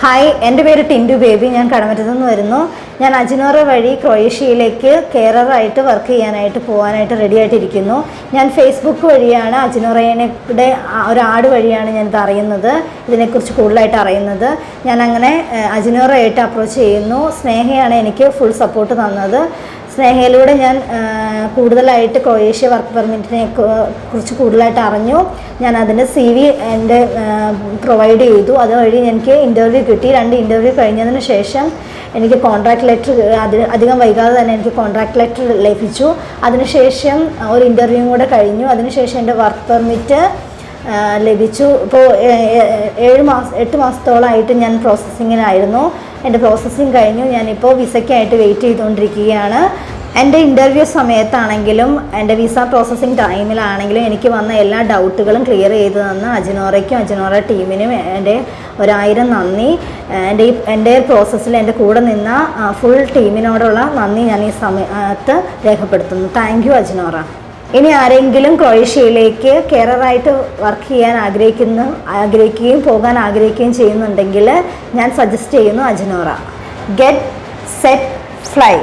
Hi, എൻ്റെ പേര് Tindu baby. ഞാൻ കടമറ്റത്തു നിന്ന് വരുന്നു. ഞാൻ അജിനോറ വഴി ക്രൊയേഷ്യയിലേക്ക് കെയററായിട്ട് വർക്ക് ചെയ്യാനായിട്ട് പോകാനായിട്ട് റെഡി ആയിട്ടിരിക്കുന്നു. ഞാൻ ഫേസ്ബുക്ക് വഴിയാണ് അജിനോറയുടെ ഒരു ആഡ് വഴിയാണ് ഞാനിത് അറിയുന്നത്, ഇതിനെക്കുറിച്ച് കൂടുതലായിട്ട് അറിയുന്നത്. ഞാൻ അങ്ങനെ അജിനോറയായിട്ട് അപ്രോച്ച് ചെയ്യുന്നു. സ്നേഹയാണ് എനിക്ക് ഫുൾ സപ്പോർട്ട് തന്നത്. സ്നേഹയിലൂടെ ഞാൻ കൂടുതലായിട്ട് ക്രൊയേഷ്യ വർക്ക് പെർമിറ്റിനെ കുറിച്ച് കൂടുതലായിട്ട് അറിഞ്ഞു. ഞാൻ അതിൻ്റെ CV എൻ്റെ പ്രൊവൈഡ് ചെയ്തു. അതുവഴി എനിക്ക് ഇൻ്റർവ്യൂ കിട്ടി. 2 ഇൻ്റർവ്യൂ കഴിഞ്ഞതിന് ശേഷം എനിക്ക് കോൺട്രാക്ട് ലെറ്റർ അധികം വൈകാതെ തന്നെ എനിക്ക് കോൺട്രാക്ട് ലെറ്റർ ലഭിച്ചു. അതിനുശേഷം ഒരു ഇൻ്റർവ്യൂ കൂടെ കഴിഞ്ഞു. അതിനുശേഷം എൻ്റെ വർക്ക് പെർമിറ്റ് ലഭിച്ചു. ഇപ്പോൾ 8 മാസത്തോളമായിട്ട് ഞാൻ പ്രോസസ്സിങ്ങിലായിരുന്നു. എൻ്റെ പ്രോസസ്സിങ് കഴിഞ്ഞു. ഞാനിപ്പോൾ വിസയ്ക്കായിട്ട് വെയിറ്റ് ചെയ്തുകൊണ്ടിരിക്കുകയാണ്. എൻ്റെ ഇൻ്റർവ്യൂ സമയത്താണെങ്കിലും എൻ്റെ വിസ പ്രോസസ്സിങ് ടൈമിലാണെങ്കിലും എനിക്ക് വന്ന എല്ലാ ഡൗട്ടുകളും ക്ലിയർ ചെയ്ത് തന്ന അജിനോറയ്ക്കും അജിനോറ ടീമിനും എൻ്റെ 1000 നന്ദി. എൻ്റെ പ്രോസസ്സിൽ എൻ്റെ കൂടെ നിന്ന ഫുൾ ടീമിനോടുള്ള നന്ദി ഞാൻ ഈ സമയത്ത് രേഖപ്പെടുത്തുന്നു. താങ്ക് യു അജിനോറ. ഇനി ആരെങ്കിലും ക്രൊയേഷ്യയിലേക്ക് കെയററായിട്ട് വർക്ക് ചെയ്യാൻ ആഗ്രഹിക്കുകയും പോകാൻ ആഗ്രഹിക്കുകയും ചെയ്യുന്നുണ്ടെങ്കിൽ ഞാൻ സജസ്റ്റ് ചെയ്യുന്നു അജിനോറ. Get set fly.